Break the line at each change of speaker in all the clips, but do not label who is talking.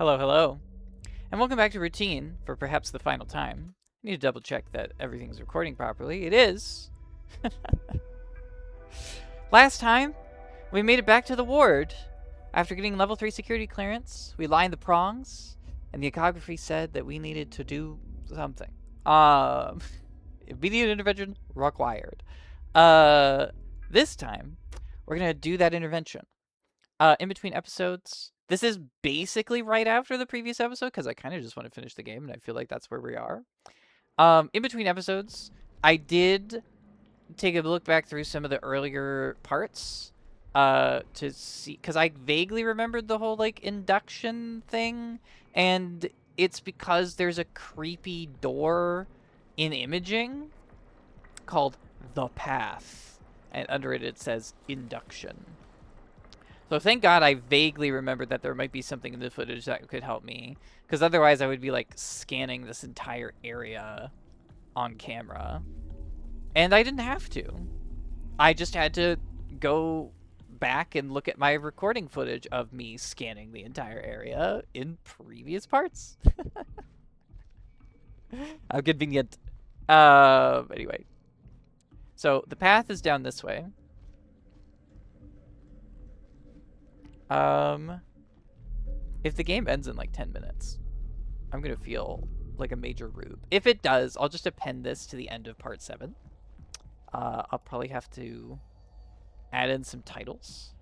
Hello, hello, and welcome back to Routine for perhaps the final time. I need to double check that everything's recording properly. It is. Last time, we made it back to the ward. After getting level 3 security clearance, we lined the prongs, and the ecography said that we needed to do something. Immediate intervention required. This time, we're gonna do that intervention. In between episodes, this is basically right after the previous episode because I kind of just want to finish the game and I feel like that's where we are. In between episodes, I did take a look back through some of the earlier parts to see, because I vaguely remembered the whole like induction thing, and it's because there's a creepy door in imaging called The Path, and under it says induction. So thank God I vaguely remembered that there might be something in the footage that could help me, because otherwise I would be like scanning this entire area on camera. And I didn't have to. I just had to go back and look at my recording footage of me scanning the entire area in previous parts. How convenient. Anyway. So the path is down this way. If the game ends in like 10 minutes, I'm gonna feel like a major rube. If it does, I'll just append this to the end of part 7. I'll probably have to add in some titles.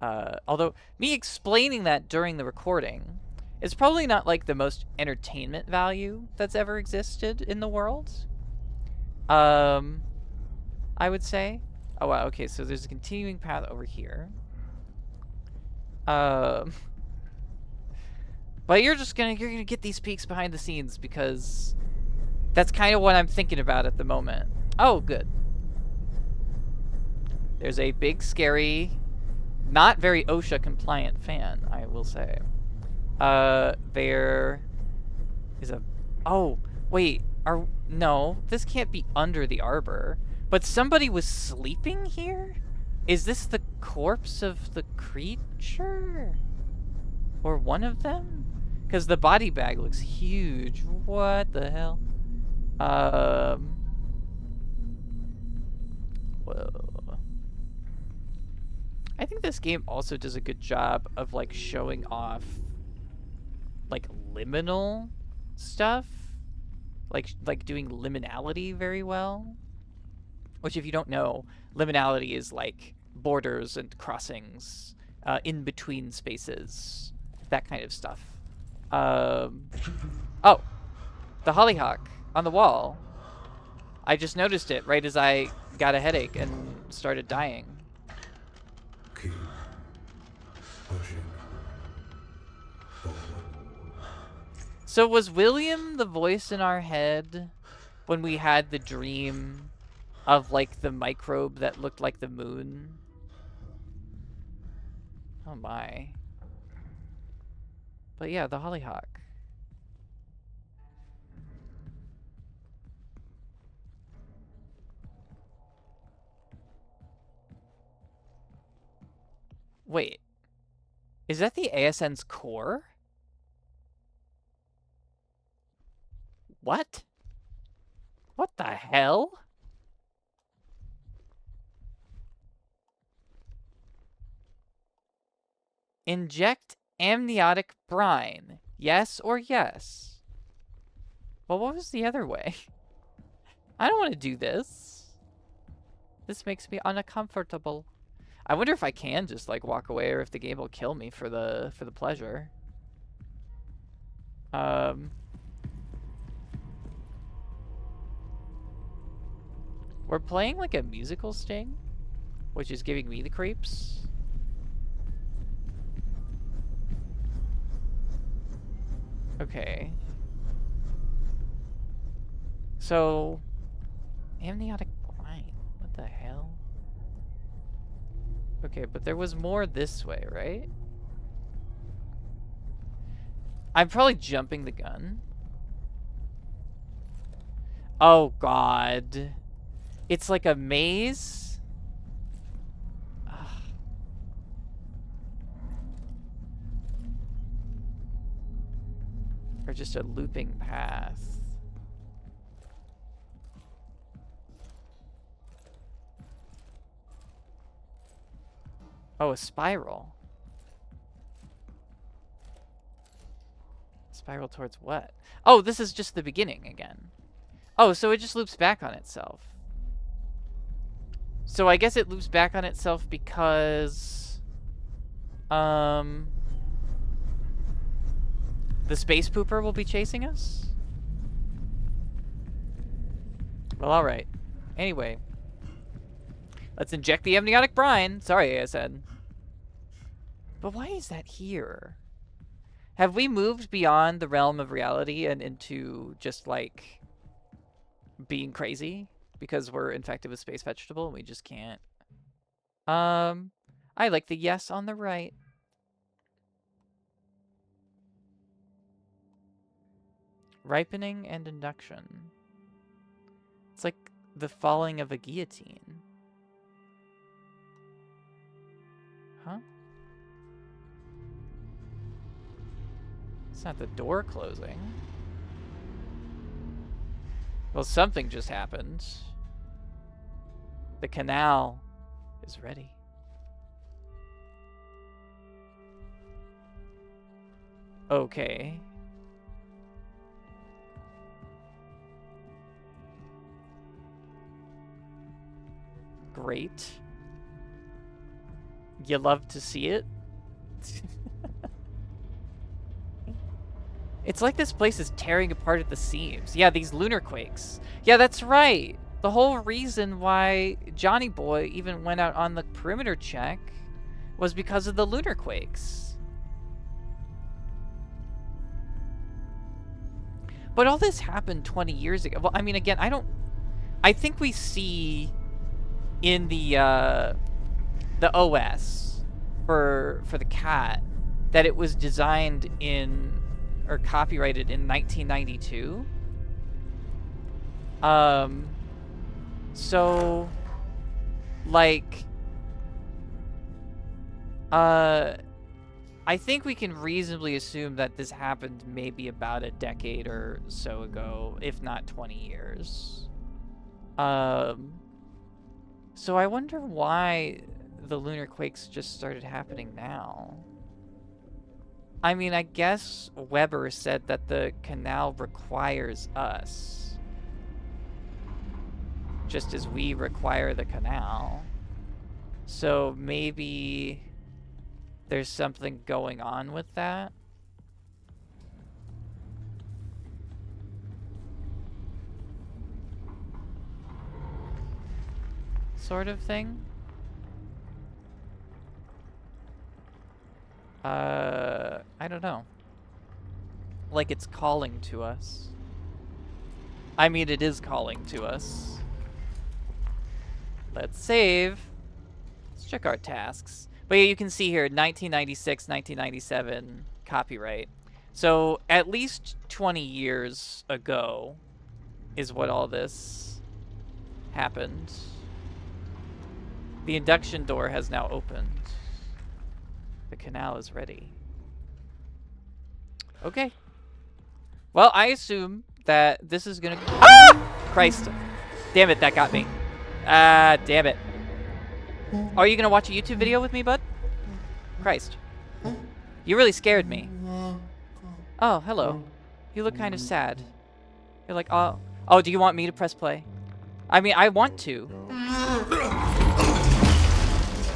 Although, me explaining that during the recording is probably not like the most entertainment value that's ever existed in the world. I would say. Oh wow, okay, so there's a continuing path over here. But you're gonna get these peeks behind the scenes because that's kind of what I'm thinking about at the moment. Oh, good. There's a big, scary, not very OSHA compliant fan, I will say. There is a. Oh, wait. No, this can't be under the arbor. But somebody was sleeping here? Is this the corpse of the creature? Or one of them? Because the body bag looks huge. What the hell? Whoa. I think this game also does a good job of like showing off like liminal stuff. Like doing liminality very well. Which, if you don't know, liminality is like borders and crossings in between spaces, that kind of stuff. Oh, the hollyhock on the wall. I just noticed it right as I got a headache and started dying.
Keep pushing forward.
So was William the voice in our head when we had the dream of like the microbe that looked like the moon? Oh my. But yeah, the hollyhock. Wait. Is that the ASN's core? What? What the hell? Inject amniotic brine. Yes or yes? Well, what was the other way? I don't want to do this. This makes me uncomfortable. I wonder if I can just like walk away or if the game will kill me for the pleasure. We're playing like a musical sting, which is giving me the creeps. Okay. So, amniotic brine. What the hell? Okay, but there was more this way, right? I'm probably jumping the gun. Oh, God. It's like a maze? Ugh. Or just a looping path. Oh, a spiral. Spiral towards what? Oh, this is just the beginning again. Oh, so it just loops back on itself. So I guess it loops back on itself because... the space pooper will be chasing us? Well, alright. Anyway. Let's inject the amniotic brine. Sorry, I said. But why is that here? Have we moved beyond the realm of reality and into just, like, being crazy? Because we're infected with space vegetable and we just can't. I like the yes on the right. Ripening and induction. It's like the falling of a guillotine. Huh? It's not the door closing. Well, something just happened. The canal is ready. Okay. Great. You love to see it? It's like this place is tearing apart at the seams. Yeah, these lunar quakes. Yeah, that's right. The whole reason why Johnny Boy even went out on the perimeter check was because of the lunar quakes. But all this happened 20 years ago. Well, I mean, again, I think we see in the OS for the cat that it was designed in or copyrighted in 1992. So like I think we can reasonably assume that this happened maybe about a decade or so ago, if not 20 years. So I wonder why the lunar quakes just started happening now. I mean, I guess Weber said that the canal requires us, just as we require the canal. So maybe there's something going on with that. Sort of thing. I don't know. Like it's calling to us. I mean, it is calling to us. Let's save. Let's check our tasks. But yeah, you can see here, 1996, 1997, copyright. So at least 20 years ago is what all this happened. The induction door has now opened. The canal is ready. Okay. Well, I assume that this is gonna... Ah! Christ. Damn it, that got me. Ah, damn it. Are you gonna watch a YouTube video with me, bud? Christ. You really scared me. Oh, hello. You look kind of sad. You're like, oh, do you want me to press play? I mean, I want to.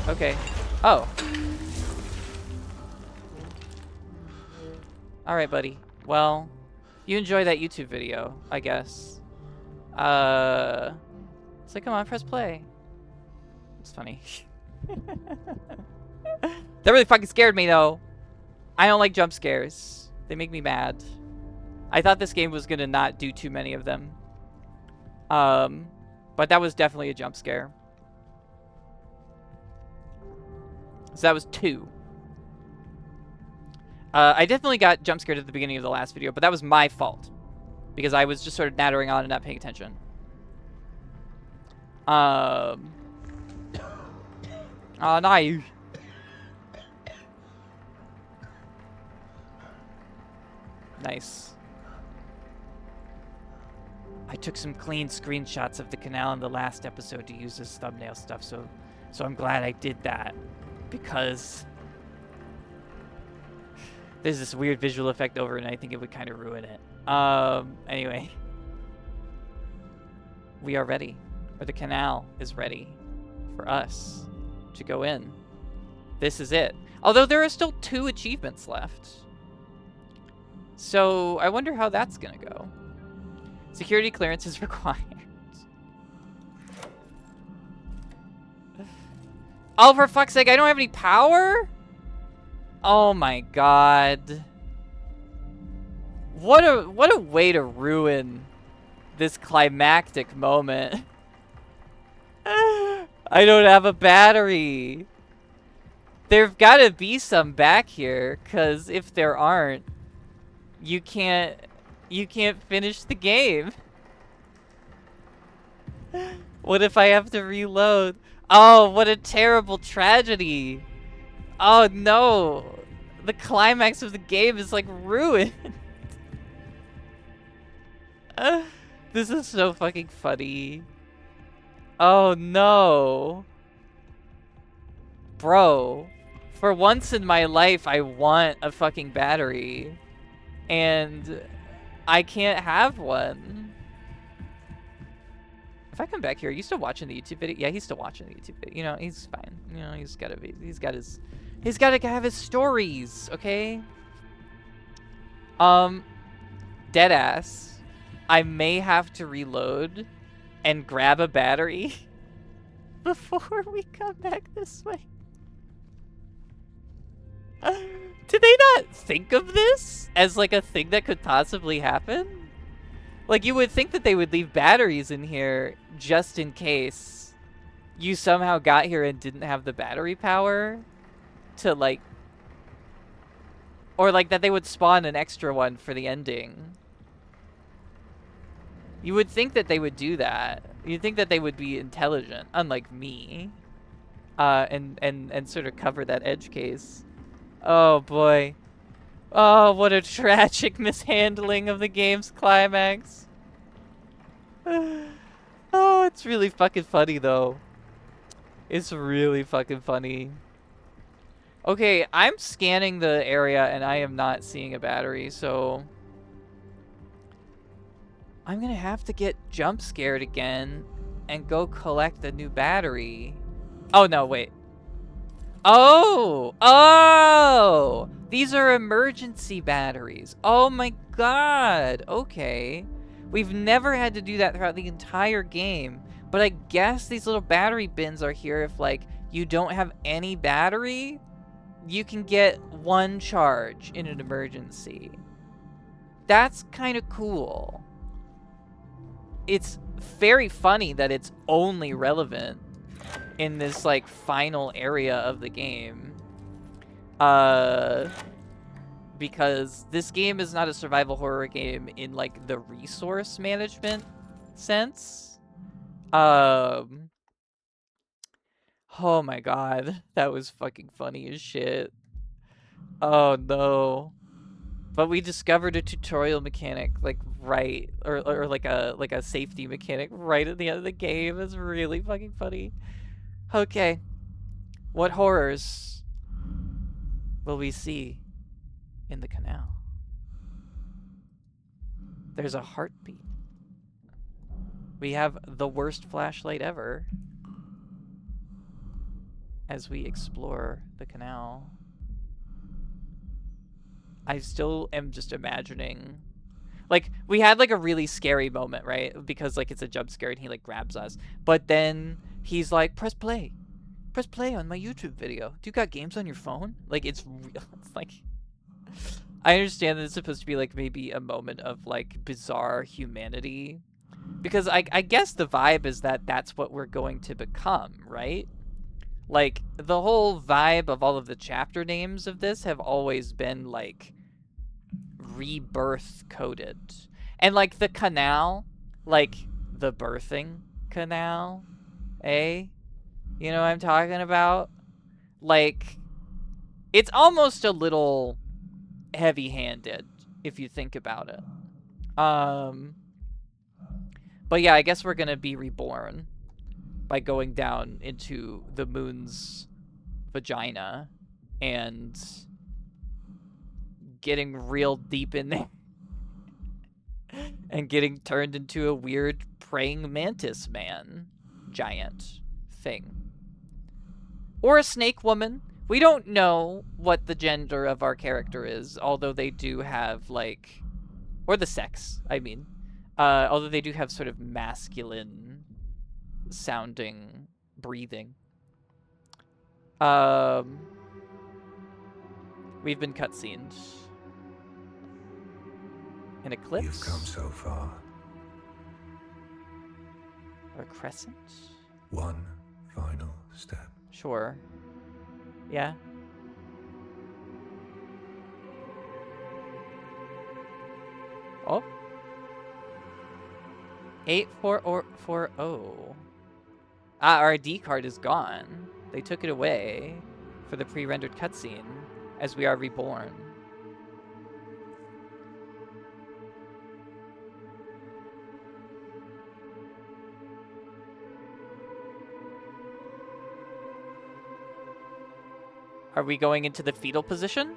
Okay. Oh. Alright, buddy. Well, you enjoy that YouTube video, I guess. So come on, press play. It's funny. That really fucking scared me, though. I don't like jump scares. They make me mad. I thought this game was gonna not do too many of them. But that was definitely a jump scare. So that was 2. I definitely got jump scared at the beginning of the last video, but that was my fault. Because I was just sort of nattering on and not paying attention. Oh, no. Nice. I took some clean screenshots of the canal in the last episode to use as thumbnail stuff, so I'm glad I did that. Because there's this weird visual effect over it, and I think it would kind of ruin it. Anyway. We are ready. Or the canal is ready for us to go in. This is it. Although there are still 2 achievements left. So I wonder how that's gonna go. Security clearance is required. Oh, for fuck's sake, I don't have any power? Oh my god. What a way to ruin this climactic moment. I don't have a battery. There've gotta be some back here, cause if there aren't, you can't finish the game. What if I have to reload? Oh, what a terrible tragedy. Oh no. The climax of the game is like ruined. This is so fucking funny. Oh no. Bro, for once in my life, I want a fucking battery. And I can't have one. If I come back here, are you still watching the YouTube video? Yeah, he's still watching the YouTube video. You know, he's fine. You know, he's gotta have his stories, okay? Deadass. I may have to reload and grab a battery before we come back this way. Did they not think of this as like a thing that could possibly happen? Like, you would think that they would leave batteries in here just in case you somehow got here and didn't have the battery power to like, or like that they would spawn an extra one for the ending. You would think that they would do that. You'd think that they would be intelligent, unlike me, and sort of cover that edge case. Oh boy. Oh, what a tragic mishandling of the game's climax. Oh, it's really fucking funny though. It's really fucking funny. Okay, I'm scanning the area and I am not seeing a battery, so I'm gonna have to get jump scared again and go collect a new battery. Oh, no, wait. Oh! Oh! These are emergency batteries. Oh my god. Okay. We've never had to do that throughout the entire game, but I guess these little battery bins are here if, like, you don't have any battery, you can get 1 charge in an emergency. That's kind of cool. It's very funny that it's only relevant in this like final area of the game. Because this game is not a survival horror game in like the resource management sense. Oh my god, that was fucking funny as shit. Oh no. But we discovered a tutorial mechanic, like right, or like a safety mechanic right at the end of the game. It's really fucking funny. Okay, what horrors will we see in the canal? There's a heartbeat. We have the worst flashlight ever as we explore the canal. I still am just imagining, like, we had like a really scary moment, right? Because like it's a jump scare and he like grabs us, but then he's like, press play on my YouTube video. Do you got games on your phone? Like, it's real. It's like, I understand that it's supposed to be like maybe a moment of like bizarre humanity, because I guess the vibe is that that's what we're going to become, right? Like, the whole vibe of all of the chapter names of this have always been, like, rebirth coded. And, like, the canal, like, the birthing canal, eh? You know what I'm talking about? Like, it's almost a little heavy-handed, if you think about it. But yeah, I guess we're gonna be reborn by going down into the moon's vagina and getting real deep in there and getting turned into a weird praying mantis man giant thing. Or a snake woman. We don't know what the gender of our character is, although they do have, like... Or the sex, I mean. Although they do have sort of masculine sounding breathing. We've been cutscened. An eclipse?
You've come so far.
Or a crescent?
One final step.
Sure. Yeah. Oh. 84440. Ah, our ID card is gone. They took it away for the pre-rendered cutscene as we are reborn. Are we going into the fetal position?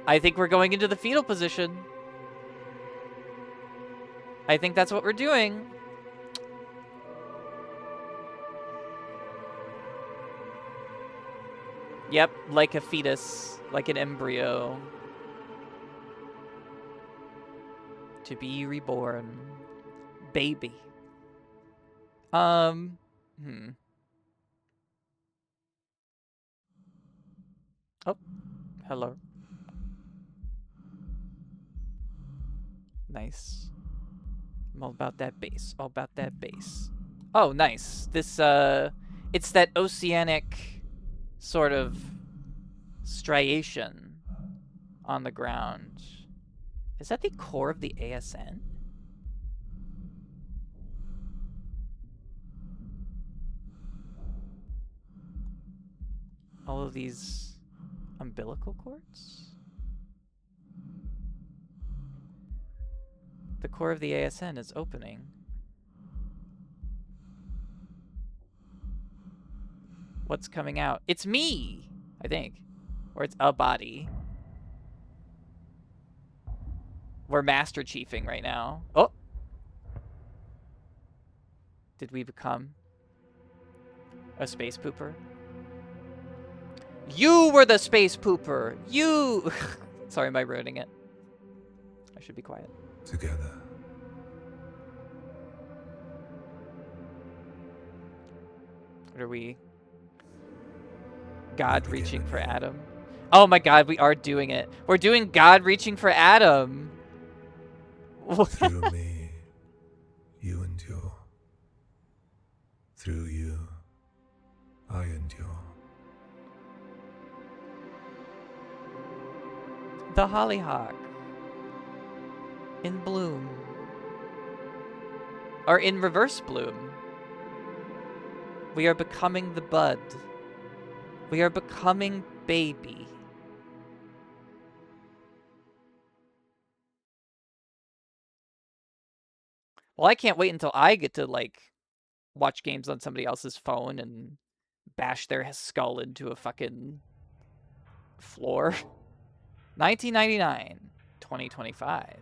I think we're going into the fetal position. I think that's what we're doing. Yep, like a fetus, like an embryo. To be reborn. Baby. Oh, hello. Nice. I'm all about that bass. All about that bass. Oh, nice. This, it's that oceanic sort of striation on the ground. Is that the core of the ASN? All of these umbilical cords? The core of the ASN is opening. What's coming out? It's me, I think. Or it's a body. We're Master Chiefing right now. Oh! Did we become a space pooper? You were the space pooper! You! Sorry, am I ruining it? I should be quiet.
Together.
What are we? God reaching for Adam. Oh my god, we are doing it. We're doing God reaching for Adam.
Through me, you endure. Through you, I endure.
The hollyhock. In bloom. Or in reverse bloom. We are becoming the bud. We are becoming baby. Well, I can't wait until I get to, like, watch games on somebody else's phone and bash their skull into a fucking floor. 1999. 2025.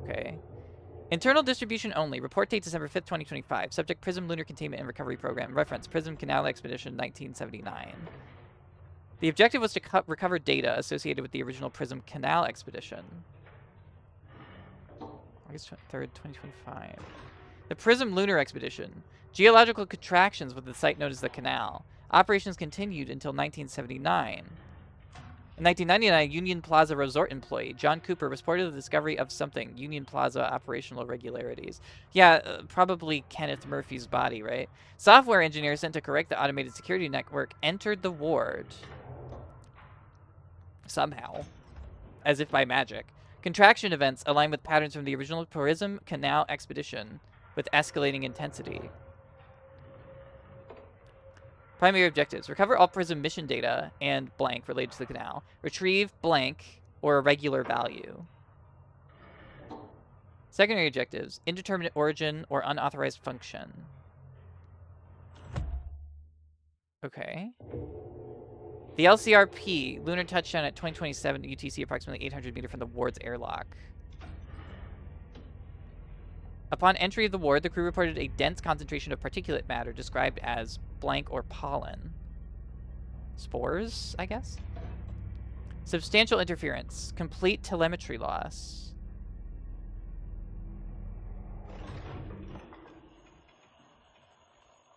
Okay. Internal distribution only. Report date December 5th, 2025. Subject Prism Lunar Containment and Recovery Program. Reference Prism Canal Expedition 1979. The objective was to recover data associated with the original Prism Canal Expedition. August 3rd, 2025. The Prism Lunar Expedition. Geological contractions with the site known as the Canal. Operations continued until 1979. In 1999, Union Plaza Resort employee John Cooper reported the discovery of something. Union Plaza operational irregularities. Yeah, probably Kenneth Murphy's body, right? Software engineer sent to correct the automated security network entered the ward. Somehow. As if by magic. Contraction events align with patterns from the original Prism Canal expedition with escalating intensity. Primary objectives. Recover all Prism mission data and blank related to the canal. Retrieve blank or a regular value. Secondary objectives: indeterminate origin or unauthorized function. Okay. The LCRP, lunar touchdown at 2027 UTC, approximately 800 meters from the ward's airlock. Upon entry of the ward, the crew reported a dense concentration of particulate matter described as blank or pollen. Spores, I guess? Substantial interference. Complete telemetry loss.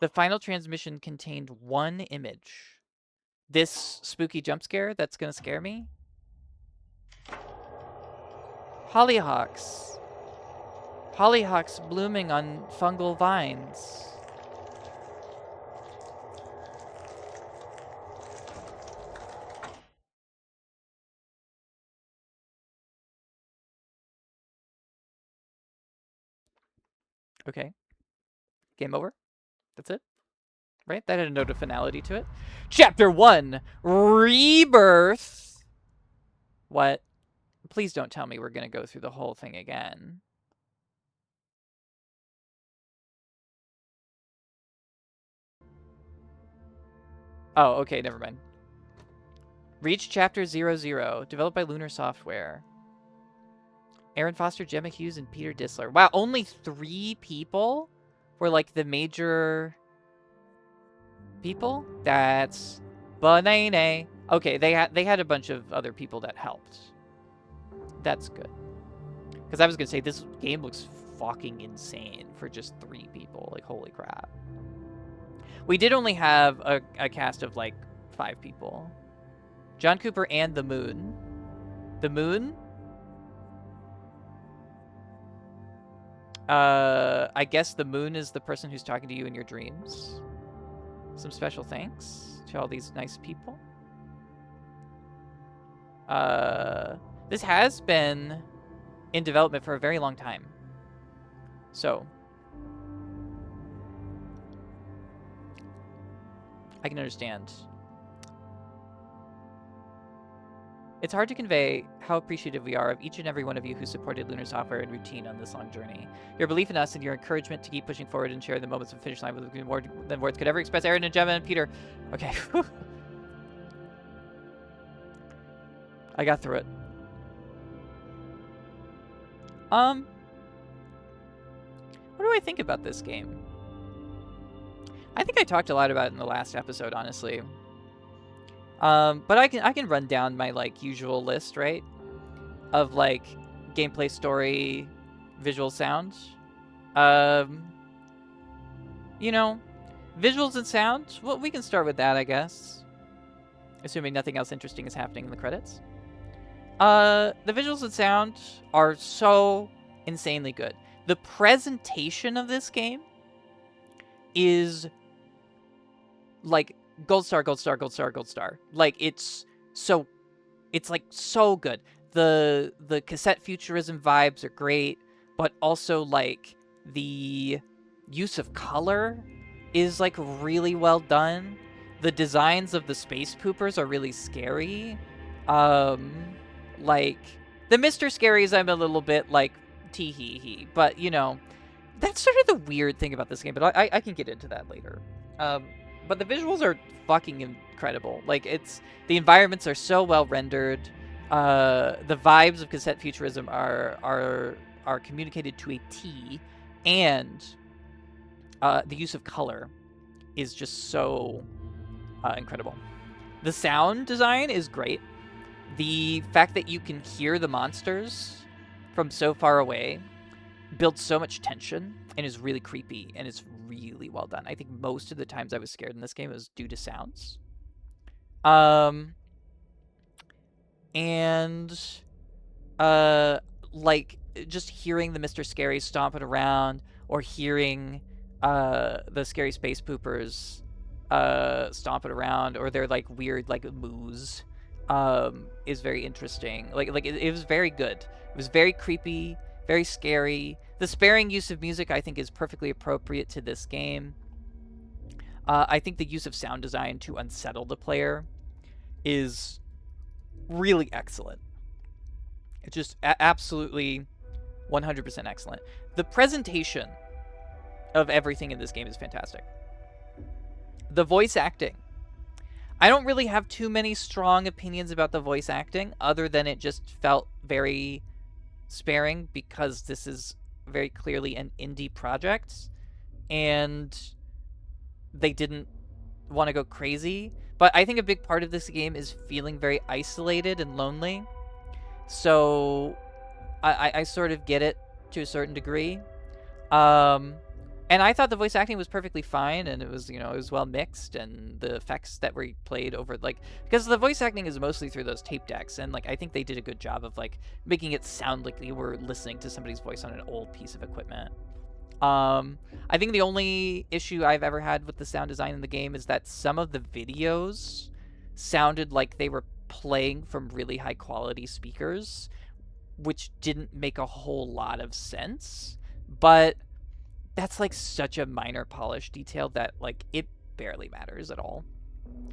The final transmission contained one image. This spooky jump scare that's gonna scare me? Hollyhocks. Hollyhocks blooming on fungal vines. Okay. Game over. That's it. Right? That had a note of finality to it. Chapter 1, Rebirth. What? Please don't tell me we're going to go through the whole thing again. Oh, okay, never mind. Reach Chapter 00, developed by Lunar Software. Aaron Foster, Gemma Hughes, and Peter Disler. Wow, only 3 people were like the major people? That's banana. Okay, they had a bunch of other people that helped. That's good. Because I was going to say, this game looks fucking insane for just 3 people. Like, holy crap. We did only have a cast of, like, 5 people. John Cooper and the Moon. The Moon? I guess the Moon is the person who's talking to you in your dreams. Some special thanks to all these nice people. This has been in development for a very long time. So, I can understand. It's hard to convey how appreciative we are of each and every one of you who supported Lunar Software and Routine on this long journey. Your belief in us and your encouragement to keep pushing forward and share the moments of finish line with more than words could ever express. Aaron and Gemma and Peter. Okay. I got through it. What do I think about this game? I think I talked a lot about it in the last episode, honestly. But I can run down my like usual list, right? Of like gameplay, story, visual, sound. You know, visuals and sound. Well, we can start with that, I guess. Assuming nothing else interesting is happening in the credits. The visuals and sound are so insanely good. The presentation of this game is like gold star, gold star, gold star, gold star. Like it's like so good. The Cassette-futurism vibes are great, but also like the use of color is like really well done. The designs of the space poopers are really scary. Like the Mr. Scaries, I'm a little bit like tee hee hee, but you know, that's sort of the weird thing about this game. But I can get into that later. But the visuals are fucking incredible. Like the environments are so well rendered. The vibes of Cassette-futurism are communicated to a T, and the use of color is just so incredible. The sound design is great. The fact that you can hear the monsters from so far away builds so much tension and is really creepy, and it's really well done. I think most of the times I was scared in this game was due to sounds. Like just hearing the Mr. Scary stomping around, or hearing the scary space poopers stomping around, or their like weird like moos, is very interesting. It was very good. It was very creepy, very scary. The sparing use of music, I think, is perfectly appropriate to this game. I think the use of sound design to unsettle the player is really excellent. It's just absolutely 100% excellent. The presentation of everything in this game is fantastic. The voice acting. I don't really have too many strong opinions about the voice acting, other than it just felt very sparing because this is very clearly an indie project and they didn't want to go crazy. But I think a big part of this game is feeling very isolated and lonely. So I sort of get it to a certain degree. And I thought the voice acting was perfectly fine, and it was, it was well mixed, and the effects that were played over, like, because the voice acting is mostly through those tape decks, and, like, I think they did a good job of, like, making it sound like you were listening to somebody's voice on an old piece of equipment. I think the only issue I've ever had with the sound design in the game is that some of the videos sounded like they were playing from really high quality speakers, which didn't make a whole lot of sense, but that's like such a minor polish detail that like it barely matters at all.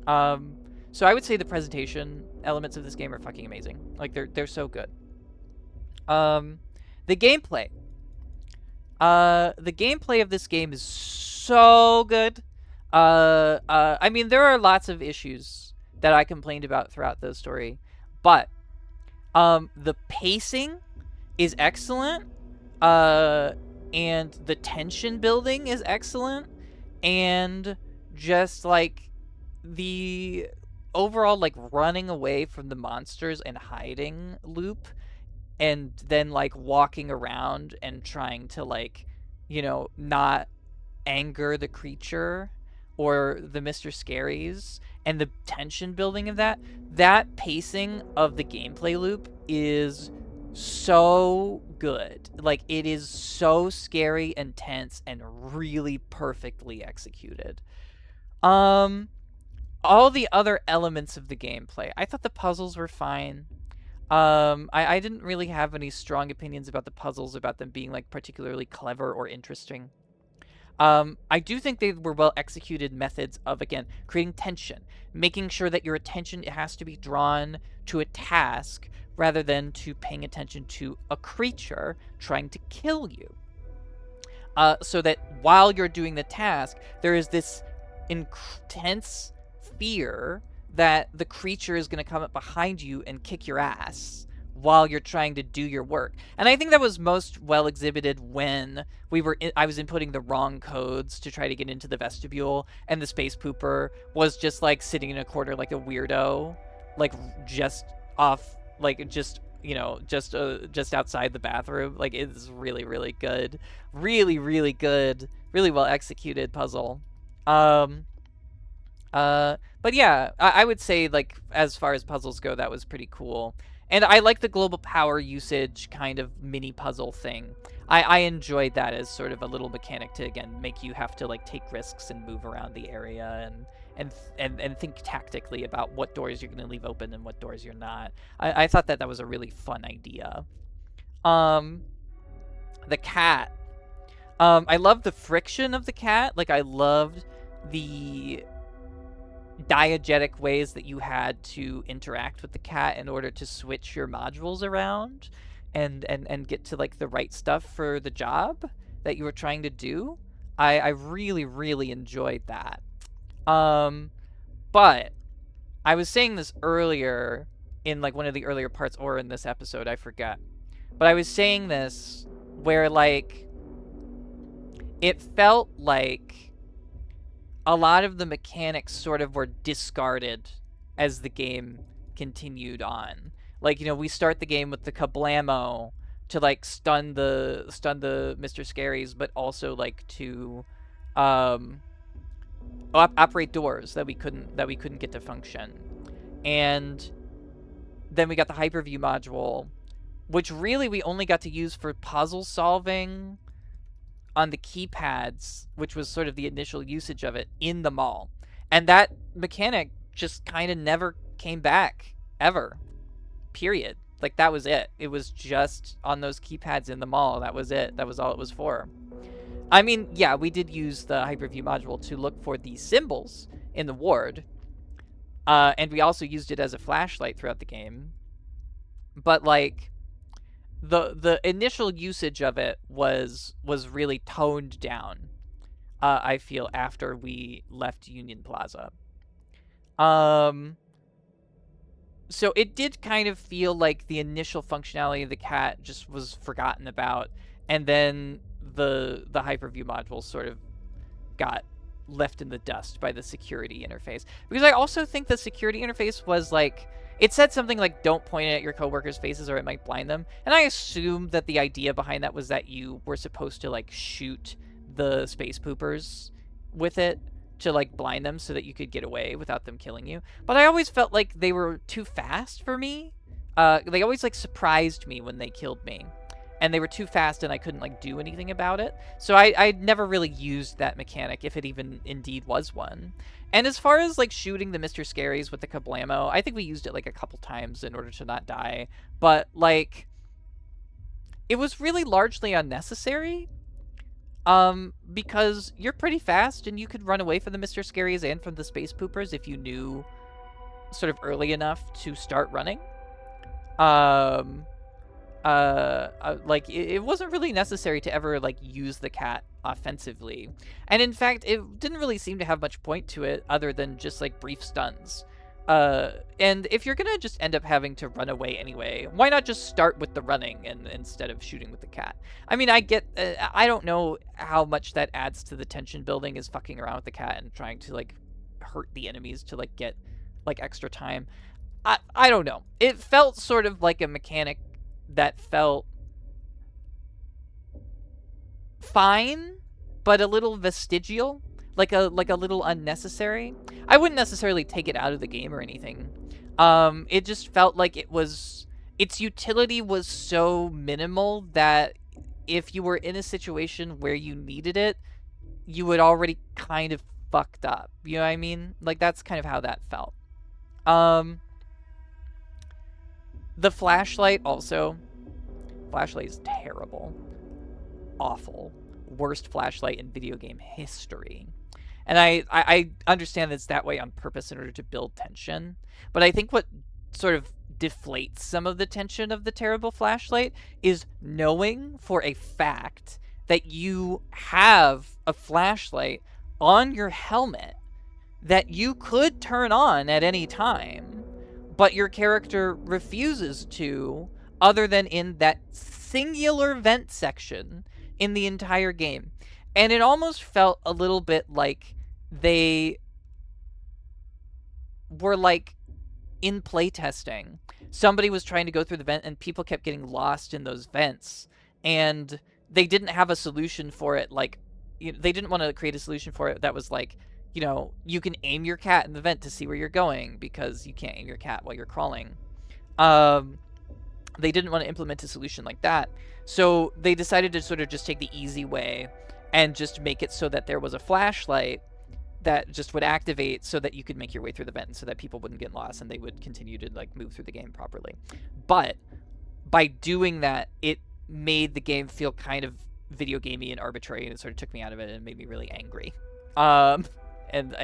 So I would say the presentation elements of this game are fucking amazing. Like they're so good. The gameplay. The gameplay of this game is so good. I mean, there are lots of issues that I complained about throughout the story, but the pacing is excellent. And the tension building is excellent, and just like the overall like running away from the monsters and hiding loop, and then like walking around and trying to like not anger the creature or the Mr. Scaries, and the tension building of that pacing of the gameplay loop is so good. Like, it is so scary and tense and really perfectly executed. All the other elements of the gameplay, I thought the puzzles were fine. I didn't really have any strong opinions about the puzzles, about them being like particularly clever or interesting. I do think they were well executed methods of, again, creating tension, making sure that your attention has to be drawn to a task rather than to paying attention to a creature trying to kill you. So that while you're doing the task, there is this intense fear that the creature is going to come up behind you and kick your ass while you're trying to do your work. And I think that was most well exhibited when I was inputting the wrong codes to try to get into the vestibule, and the space pooper was just like sitting in a corner like a weirdo, like just off, like just outside the bathroom. Like, it's really, really good, really, really good, really well executed puzzle. But yeah, I would say, like, as far as puzzles go, that was pretty cool. And I like the global power usage kind of mini puzzle thing. I enjoyed that as sort of a little mechanic to, again, make you have to like take risks and move around the area and think tactically about what doors you're going to leave open and what doors you're not. I thought that was a really fun idea. The cat. I loved the friction of the cat. Like, I loved the diegetic ways that you had to interact with the cat in order to switch your modules around and get to like the right stuff for the job that you were trying to do. I really, really enjoyed that. But I was saying this earlier in like one of the earlier parts, or in this episode, I forget. But I was saying this where like it felt like a lot of the mechanics sort of were discarded as the game continued on. Like, we start the game with the kablamo to like stun the Mr. Scaries, but also like to operate doors that we couldn't get to function. And then we got the hyperview module, which really we only got to use for puzzle solving on the keypads, which was sort of the initial usage of it in the mall. And that mechanic just kind of never came back, ever. Period. Like, that was it. It was just on those keypads in the mall. That was it. That was all it was for. I mean, yeah, we did use the hyperview module to look for the symbols in the ward. And we also used it as a flashlight throughout the game. But, like, the initial usage of it was really toned down. I feel after we left Union Plaza. Um, so it did kind of feel like the initial functionality of the cat just was forgotten about, and then the hyperview module sort of got left in the dust by the security interface. Because I also think the security interface was like, it said something like, don't point it at your coworkers' faces or it might blind them. And I assumed that the idea behind that was that you were supposed to like shoot the space poopers with it to like blind them so that you could get away without them killing you. But I always felt like they were too fast for me. They always like surprised me when they killed me. And they were too fast and I couldn't like do anything about it. So I never really used that mechanic, if it even indeed was one. And as far as like shooting the Mr. Scaries with the kablamo, I think we used it like a couple times in order to not die. But like, it was really largely unnecessary. Because you're pretty fast and you could run away from the Mr. Scaries and from the space poopers if you knew sort of early enough to start running. Like it wasn't really necessary to ever like use the cat offensively, and in fact it didn't really seem to have much point to it other than just like brief stuns. And if you're gonna just end up having to run away anyway, why not just start with the running and instead of shooting with the cat? I mean, I get, I don't know how much that adds to the tension building, is fucking around with the cat and trying to like hurt the enemies to like get like extra time. I don't know. It felt sort of like a mechanic that felt fine, but a little vestigial, like a little unnecessary. I wouldn't necessarily take it out of the game or anything. It just felt like its utility was so minimal that if you were in a situation where you needed it, you would already kind of fucked up. You know what I mean? Like that's kind of how that felt. The flashlight also. Flashlight is terrible. Awful. Worst flashlight in video game history. And I understand that it's that way on purpose in order to build tension. But I think what sort of deflates some of the tension of the terrible flashlight is knowing for a fact that you have a flashlight on your helmet that you could turn on at any time, but your character refuses to, other than in that singular vent section in the entire game. And it almost felt a little bit like they were like in playtesting. Somebody was trying to go through the vent and people kept getting lost in those vents. And they didn't have a solution for it. Like, they didn't want to create a solution for it that was like, you can aim your cat in the vent to see where you're going, because you can't aim your cat while you're crawling. They didn't want to implement a solution like that. So they decided to sort of just take the easy way and just make it so that there was a flashlight that just would activate so that you could make your way through the vent, and so that people wouldn't get lost and they would continue to like move through the game properly. But by doing that, it made the game feel kind of video gamey and arbitrary, and it sort of took me out of it and made me really angry. And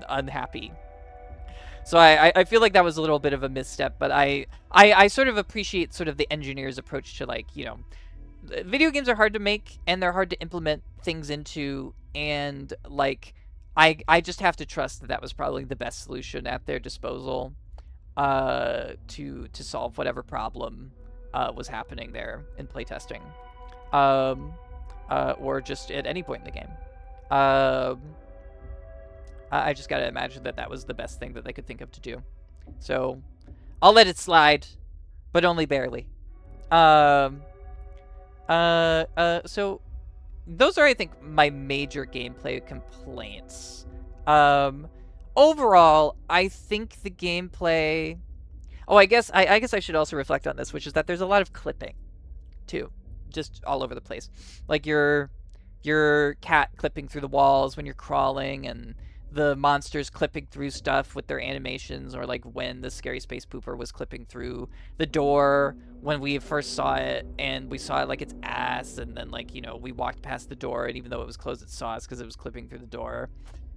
unhappy. So I feel like that was a little bit of a misstep, but I sort of appreciate sort of the engineer's approach to like, video games are hard to make and they're hard to implement things into, and like I just have to trust that that was probably the best solution at their disposal to solve whatever problem was happening there in playtesting, or just at any point in the game. I just gotta imagine that that was the best thing that they could think of to do. So I'll let it slide, but only barely. So those are, I think, my major gameplay complaints. Overall, I think the gameplay... Oh, I guess I should also reflect on this, which is that there's a lot of clipping, too. Just all over the place. Like your cat clipping through the walls when you're crawling, and the monsters clipping through stuff with their animations, or like when the scary space pooper was clipping through the door when we first saw it, and we saw it like its ass, and then like, we walked past the door, and even though it was closed, it saw us because it was clipping through the door.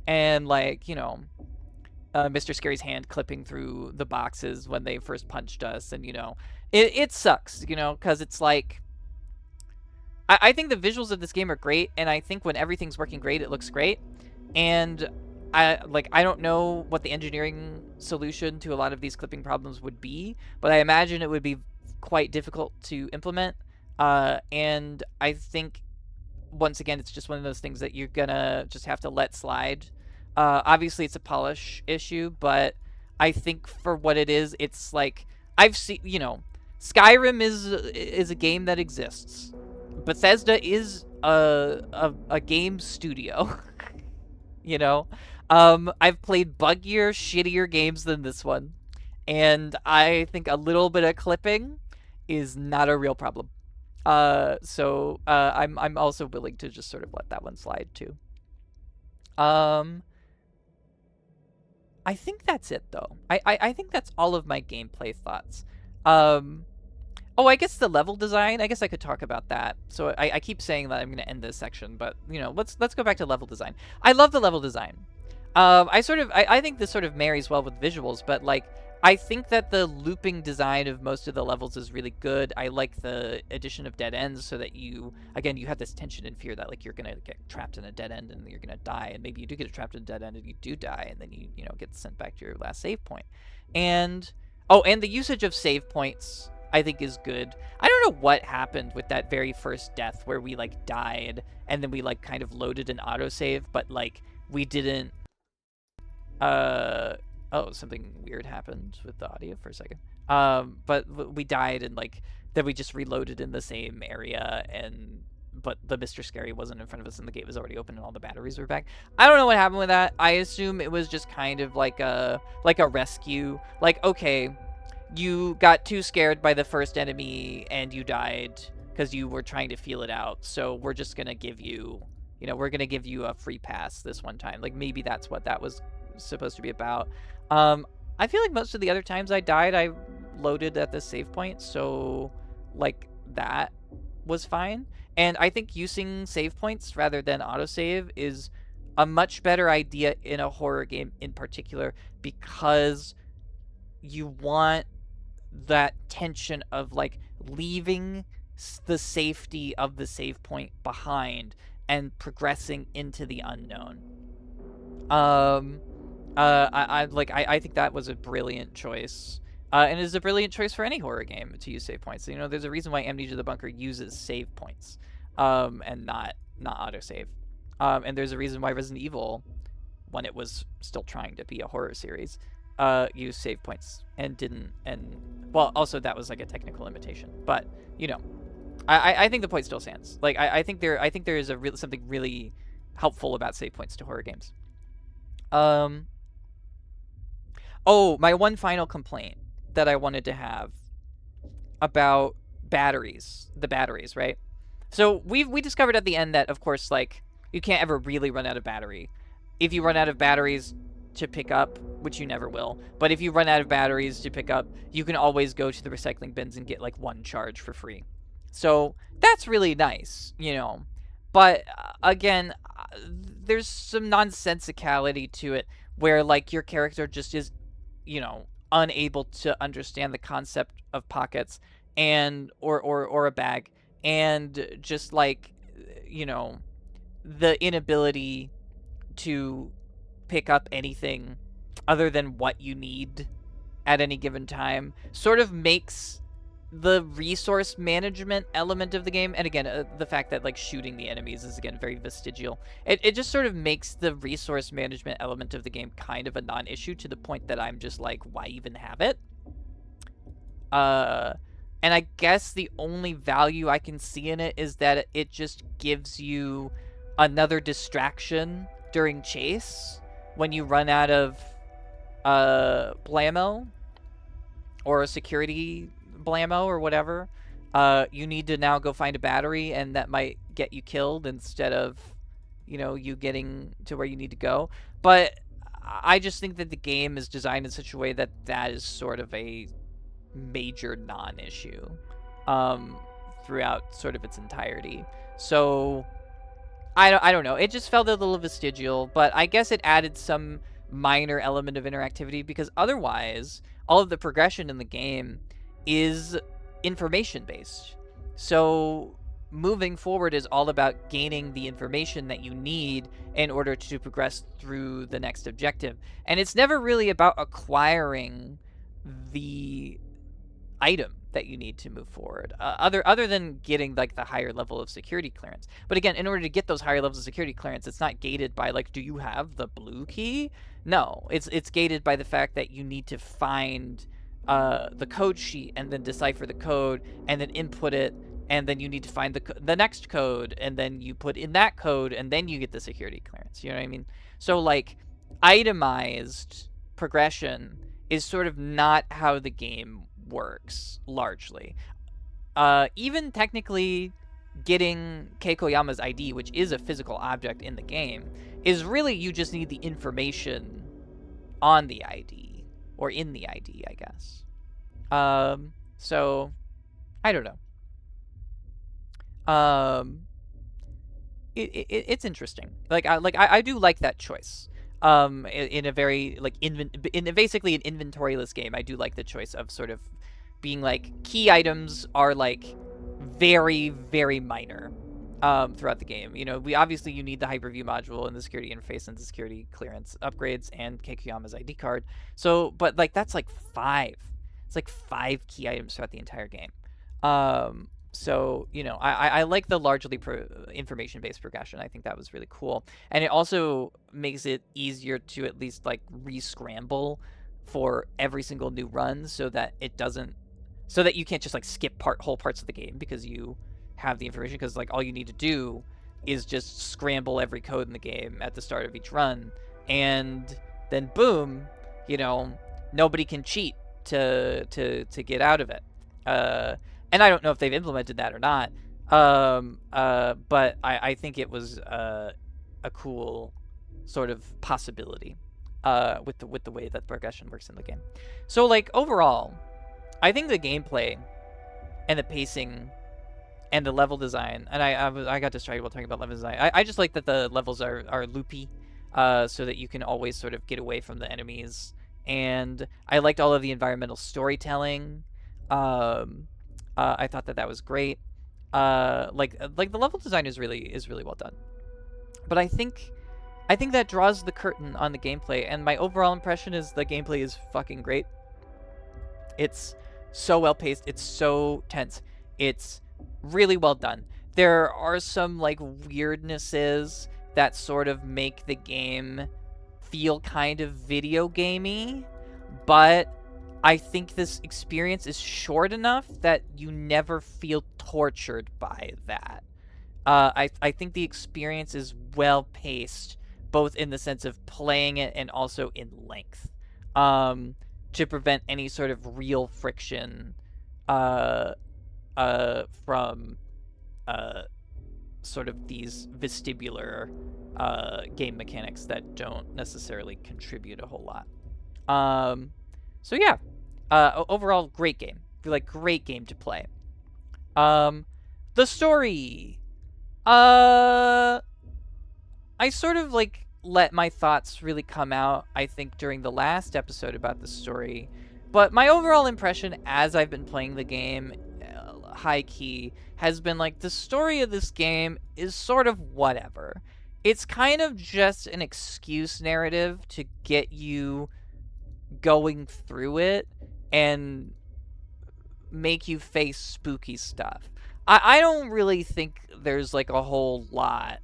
And like, Mr. Scary's hand clipping through the boxes when they first punched us, and It sucks, because it's like I think the visuals of this game are great, and I think when everything's working great, it looks great. And I don't know what the engineering solution to a lot of these clipping problems would be, but I imagine it would be quite difficult to implement. And I think once again, it's just one of those things that you're gonna just have to let slide. Obviously, it's a polish issue, but I think for what it is, it's like I've seen. Skyrim is a game that exists. Bethesda is a game studio. you know, I've played buggier, shittier games than this one, and I think a little bit of clipping is not a real problem. I'm also willing to just sort of let that one slide too. Um, I think that's it though. I think that's all of my gameplay thoughts. Um, oh, I guess the level design. I guess I could talk about that. So I keep saying that I'm going to end this section, but let's go back to level design. I love the level design. I think this sort of marries well with visuals, but like I think that the looping design of most of the levels is really good. I like the addition of dead ends so that you have this tension and fear that like you're gonna get trapped in a dead end and you're gonna die, and maybe you do get trapped in a dead end and you do die, and then you get sent back to your last save point. And and the usage of save points I think is good. I don't know what happened with that very first death where we like died and then we like kind of loaded an autosave, but like we didn't oh, something weird happened with the audio for a second. But we died and like then we just reloaded in the same area, and but the Mr. Scary wasn't in front of us and the gate was already open and all the batteries were back. I don't know what happened with that. I assume it was just kind of like a rescue. Like, okay, you got too scared by the first enemy and you died because you were trying to feel it out. So we're just gonna give you, we're gonna give you a free pass this one time. Like maybe that's what that was supposed to be about. I feel like most of the other times I died, I loaded at the save point, so like that was fine. And I think using save points rather than autosave is a much better idea in a horror game in particular, because you want that tension of like leaving the safety of the save point behind and progressing into the unknown. I think that was a brilliant choice. And it is a brilliant choice for any horror game to use save points. There's a reason why Amnesia the Bunker uses save points, and not autosave. And there's a reason why Resident Evil, when it was still trying to be a horror series, used save points and didn't. And well, also that was like a technical limitation. But I think the point still stands. Like I think there is something really helpful about save points to horror games. Oh, my one final complaint that I wanted to have about batteries, right? So we discovered at the end that, of course, like, you can't ever really run out of battery. If you run out of batteries to pick up, which you never will, but if you run out of batteries to pick up, you can always go to the recycling bins and get, like, one charge for free. So that's really nice, But, again, there's some nonsensicality to it where, like, your character just is, unable to understand the concept of pockets and or a bag, and just like the inability to pick up anything other than what you need at any given time sort of makes the resource management element of the game, and again, the fact that like shooting the enemies is again very vestigial, it just sort of makes the resource management element of the game kind of a non-issue, to the point that I'm just like, why even have it? And I guess the only value I can see in it is that it just gives you another distraction during chase when you run out of blammo or a security blammo or whatever. You need to now go find a battery, and that might get you killed instead of you getting to where you need to go. But I just think that the game is designed in such a way that that is sort of a major non-issue throughout sort of its entirety. So I don't know, it just felt a little vestigial, but I guess it added some minor element of interactivity, because otherwise all of the progression in the game is information based. So moving forward is all about gaining the information that you need in order to progress through the next objective. And it's never really about acquiring the item that you need to move forward, other than getting like the higher level of security clearance. But again, in order to get those higher levels of security clearance, it's not gated by like, do you have the blue key? No, it's gated by the fact that you need to find the code sheet and then decipher the code and then input it, and then you need to find the next code, and then you put in that code, and then you get the security clearance. You know what I mean? So like, itemized progression is sort of not how the game works largely. Even technically getting Keikoyama's ID, which is a physical object in the game, is really you just need the information on the ID, or in the ID, I guess. So I don't know. It's interesting. I do like that choice. In a very like in basically an inventoryless game, I do like the choice of sort of being like, key items are like very, very minor throughout the game. You know, you need the Hyper-V module and the security interface and the security clearance upgrades and Keikoyama's ID card. So, but like that's like 5. It's like 5 key items throughout the entire game. So, you know, I like the largely information-based progression. I think that was really cool. And it also makes it easier to at least, like, re-scramble for every single new run so that it doesn't... So that you can't just, like, skip whole parts of the game because you have the information. Because, like, all you need to do is just scramble every code in the game at the start of each run. And then, boom, you know, nobody can cheat to get out of it. And I don't know if they've implemented that or not, but I think it was a cool sort of possibility with the way that progression works in the game. So like overall, I think the gameplay and the pacing and the level design, and I got distracted while talking about level design. I just like that the levels are loopy, so that you can always sort of get away from the enemies, and I liked all of the environmental storytelling. I thought that was great. Like the level design is really well done. But I think that draws the curtain on the gameplay, and my overall impression is the gameplay is fucking great. It's so well paced. It's so tense. It's really well done. There are some like weirdnesses that sort of make the game feel kind of video gamey, but I think this experience is short enough that you never feel tortured by that. I think the experience is well paced, both in the sense of playing it and also in length, to prevent any sort of real friction from sort of these vestibular game mechanics that don't necessarily contribute a whole lot. So yeah. Overall, great game. Great game to play. The story. I sort of let my thoughts really come out, I think, during the last episode about the story. But my overall impression as I've been playing the game, high key, has been the story of this game is sort of whatever. It's kind of just an excuse narrative to get you going through it and make you face spooky stuff. I don't really think there's a whole lot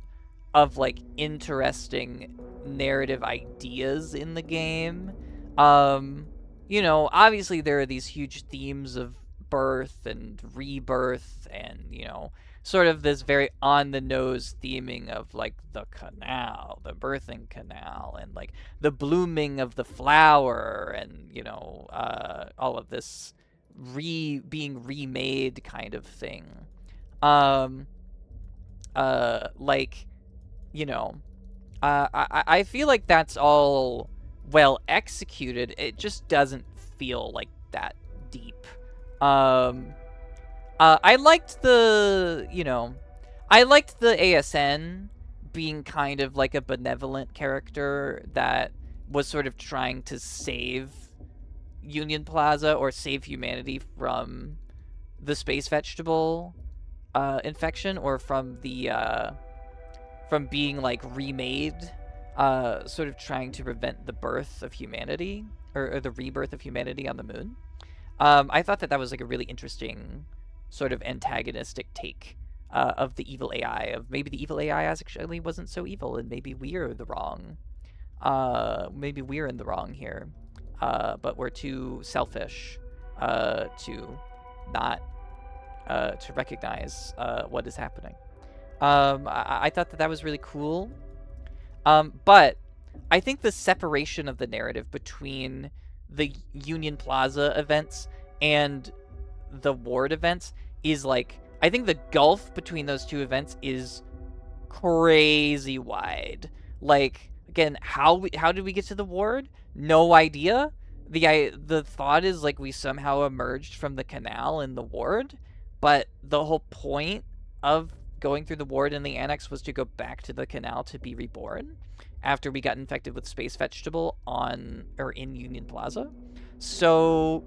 of interesting narrative ideas in the game. You know, obviously there are these huge themes of birth and rebirth and, you know, sort of this very on-the-nose theming of, the canal, the birthing canal, and, the blooming of the flower, and, you know, all of this being remade kind of thing. You know, I feel like that's all well executed. It just doesn't feel that deep. I liked the ASN being kind of a benevolent character that was sort of trying to save Union Plaza or save humanity from the space vegetable infection, or from the from being like remade, sort of trying to prevent the birth of humanity, or the rebirth of humanity on the moon. I thought that that was like a really interesting sort of antagonistic take of the evil AI. Of maybe the evil AI actually wasn't so evil, and maybe we're the wrong. Maybe we're in the wrong here, but we're too selfish to not to recognize what is happening. I thought that that was really cool. But I think the separation of the narrative between the Union Plaza events and the Ward events is like, I think the gulf between those two events is crazy wide. Like, again, how did we get to the Ward? No idea. The thought is like we somehow emerged from the canal in the Ward, but the whole point of going through the Ward in the Annex was to go back to the canal to be reborn after we got infected with space vegetable on or in Union Plaza. So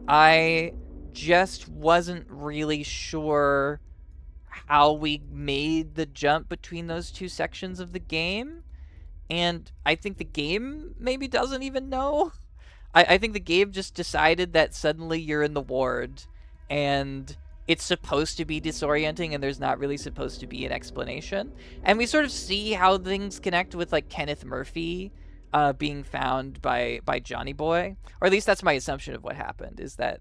I just wasn't really sure how we made the jump between those two sections of the game. And I think the game maybe doesn't even know. I think the game just decided that suddenly you're in the Ward and it's supposed to be disorienting and there's not really supposed to be an explanation. And we sort of see how things connect with like Kenneth Murphy being found by Johnny Boy. Or at least that's my assumption of what happened, is that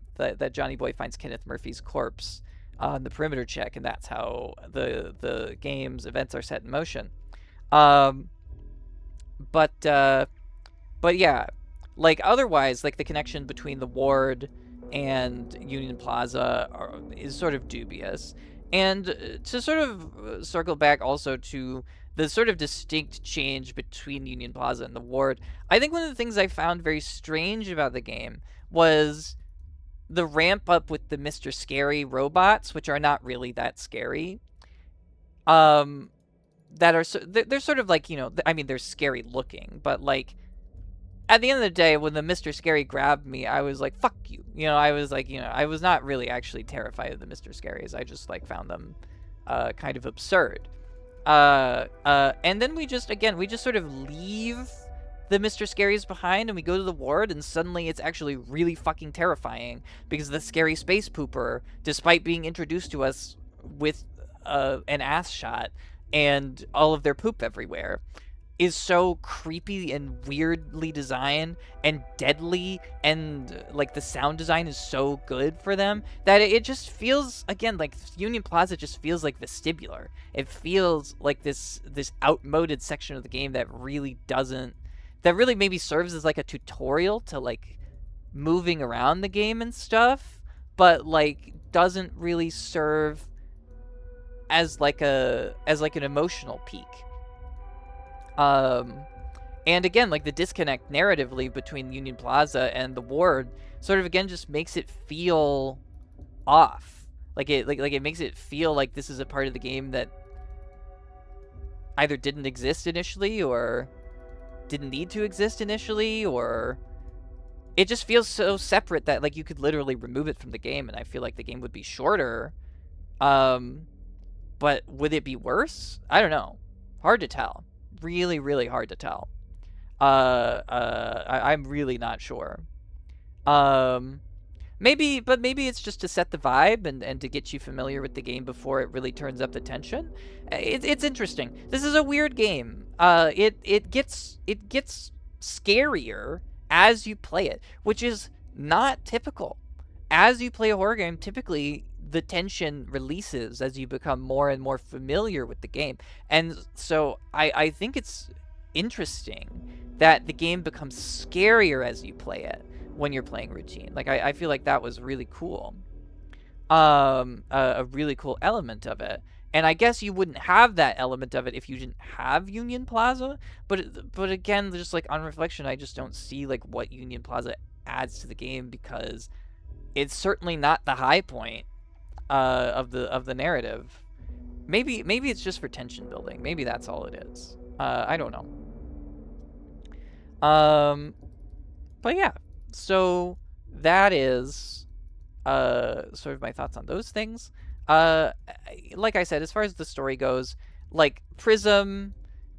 Johnny Boy finds Kenneth Murphy's corpse on the perimeter check, and that's how the game's events are set in motion. Um, but yeah, like otherwise, like the connection between the Ward and Union Plaza is sort of dubious. And to sort of circle back also to the sort of distinct change between Union Plaza and the Ward, I think one of the things I found very strange about the game was the ramp up with the Mr. Scary robots, which are not really that scary. Um, that are they're sort of like, I mean, they're scary looking, but like at the end of the day, when the Mr. Scary grabbed me, I was like, fuck you. I was like, I was not really actually terrified of the Mr. Scaries. I just like found them kind of absurd. And then we just sort of leave the Mr. Scaries behind and we go to the Ward, and suddenly it's actually really fucking terrifying because the scary space pooper, despite being introduced to us with an ass shot and all of their poop everywhere, is so creepy and weirdly designed and deadly, and like the sound design is so good for them that it just feels, again, like Union Plaza just feels like vestibular. It feels like this outmoded section of the game that really maybe serves as like a tutorial to like moving around the game and stuff, but like doesn't really serve as like an emotional peak. And again, like the disconnect narratively between Union Plaza and the Ward sort of again just makes it feel off. Like it makes it feel like this is a part of the game that either didn't exist initially or didn't need to exist initially, or it just feels so separate that like you could literally remove it from the game and I feel like the game would be shorter. But would it be worse? I don't know. Hard to tell. Really, really hard to tell. I'm really not sure. Maybe it's just to set the vibe and to get you familiar with the game before it really turns up the tension. It's interesting. This is a weird game. It gets scarier as you play it, which is not typical. As you play a horror game, typically the tension releases as you become more and more familiar with the game. And so I think it's interesting that the game becomes scarier as you play it when you're playing routine. Like I feel like that was really cool. A really cool element of it. And I guess you wouldn't have that element of it if you didn't have Union Plaza. But again, just like on reflection, I just don't see like what Union Plaza adds to the game, because it's certainly not the high point of the narrative. Maybe it's just for tension building. Maybe that's all it is. I don't know. But yeah. So that is sort of my thoughts on those things. Like I said, as far as the story goes, like Prism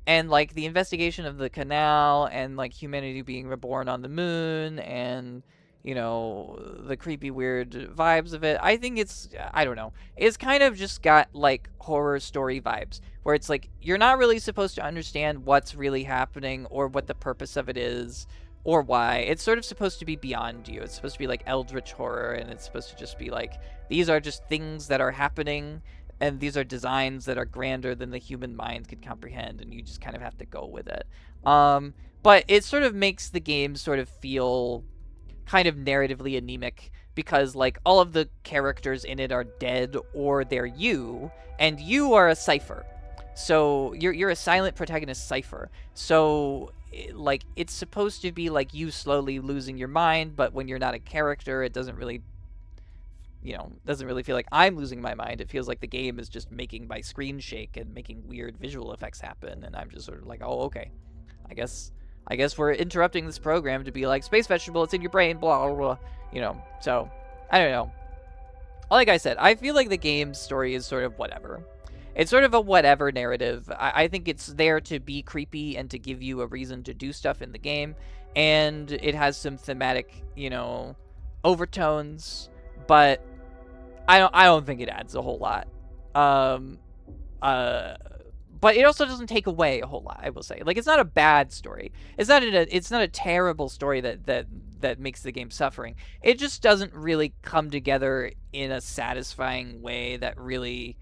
and like the investigation of the Canal and like humanity being reborn on the moon and the creepy weird vibes of it. I think I don't know. It's kind of just got like horror story vibes where it's like you're not really supposed to understand what's really happening or what the purpose of it is or why. It's sort of supposed to be beyond you. It's supposed to be like eldritch horror, and it's supposed to just be like these are just things that are happening, and these are designs that are grander than the human mind could comprehend, and you just kind of have to go with it. But it sort of makes the game sort of feel kind of narratively anemic because like all of the characters in it are dead or they're you, and you are a cipher. So you're a silent protagonist cipher. So like it's supposed to be like you slowly losing your mind, but when you're not a character, it doesn't really feel like I'm losing my mind. It feels like the game is just making my screen shake and making weird visual effects happen, and I'm just sort of like, oh, okay. I guess we're interrupting this program to be like, space vegetable, it's in your brain, blah, blah, blah. So, I don't know. Like I said, I feel like the game's story is sort of whatever. It's sort of a whatever narrative. I think it's there to be creepy and to give you a reason to do stuff in the game. And it has some thematic, overtones. But I don't think it adds a whole lot. But it also doesn't take away a whole lot, I will say. Like, it's not a bad story. It's not a terrible story that makes the game suffering. It just doesn't really come together in a satisfying way that really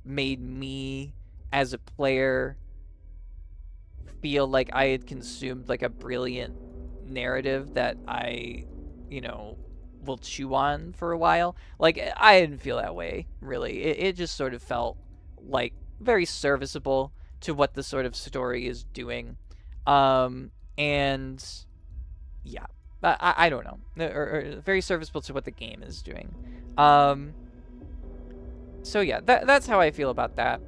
made me as a player feel like I had consumed like a brilliant narrative that I, will chew on for a while. Like, I didn't feel that way, really. It just sort of felt like very serviceable to what the sort of story is doing. And yeah, I don't know. Or very serviceable to what the game is doing. So yeah, that's how I feel about that.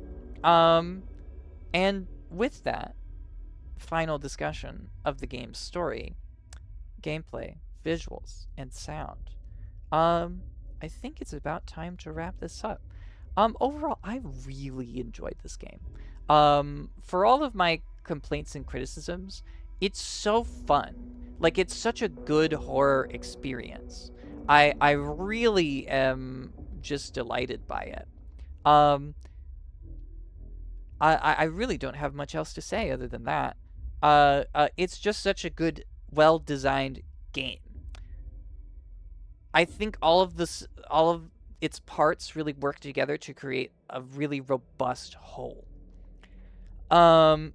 And with that final discussion of the game's story, gameplay, visuals, and sound, I think it's about time to wrap this up. Overall, I really enjoyed this game. For all of my complaints and criticisms, it's so fun. Like, it's such a good horror experience. I really am just delighted by it. I really don't have much else to say other than that. It's just such a good, well-designed game. I think all of its parts really work together to create a really robust whole. And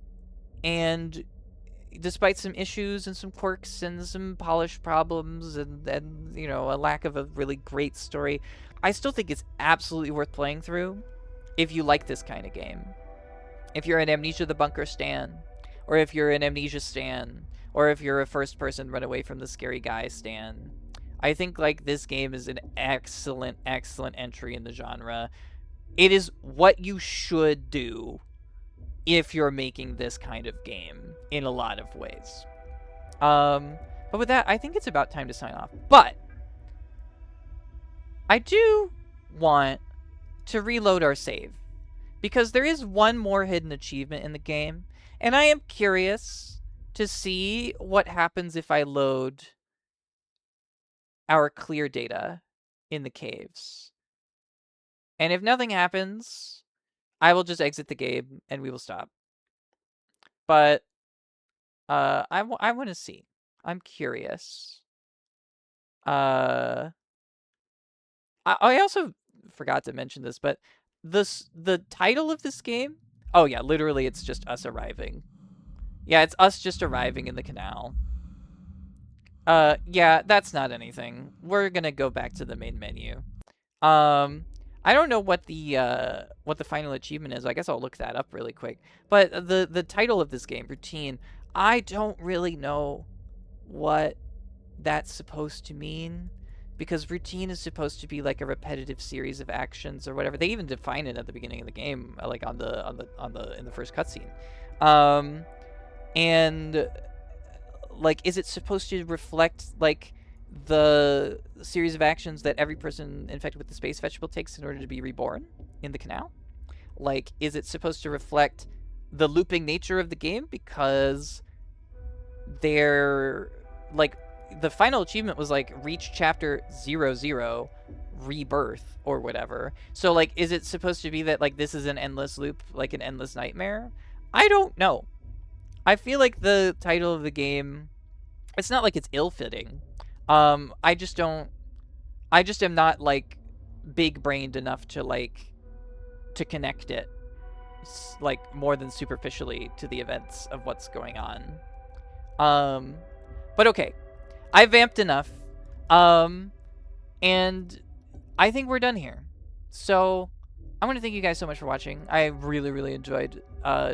despite some issues and some quirks and some polish problems and a lack of a really great story, I still think it's absolutely worth playing through if you like this kind of game. If you're an Amnesia the Bunker stan, or if you're an Amnesia stan, or if you're a first-person run away from the scary guy stan, I think like this game is an excellent entry in the genre. It is what you should do if you're making this kind of game in a lot of ways. But with that, I think it's about time to sign off. But I do want to reload our save because there is one more hidden achievement in the game, and I am curious to see what happens if I load our clear data in the caves. And if nothing happens, I will just exit the game and we will stop. But I want to see. I'm curious. I also forgot to mention this, but the title of this game, oh yeah, literally it's just us arriving. Yeah, it's us just arriving in the canal. Yeah, that's not anything. We're gonna go back to the main menu. I don't know what the final achievement is. I guess I'll look that up really quick. But the title of this game, Routine, I don't really know what that's supposed to mean, because routine is supposed to be like a repetitive series of actions or whatever. They even define it at the beginning of the game, like in the first cutscene. And like, is it supposed to reflect like the series of actions that every person infected with the space vegetable takes in order to be reborn in the canal? Like, is it supposed to reflect the looping nature of the game? Because they're like, the final achievement was like reach chapter 00, rebirth or whatever. So like, is it supposed to be that like this is an endless loop, like an endless nightmare? I don't know. I feel like the title of the game, it's not like it's ill-fitting. I just am not like big brained enough to like to connect it like more than superficially to the events of what's going on. But okay, I vamped enough. And I think we're done here. So I want to thank you guys so much for watching. I really, really enjoyed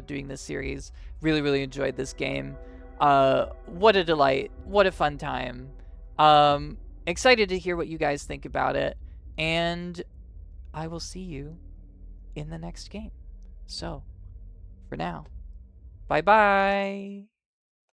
doing this series. Really, really enjoyed this game. What a delight. What a fun time. Excited to hear what you guys think about it. And I will see you in the next game. So, for now, bye-bye.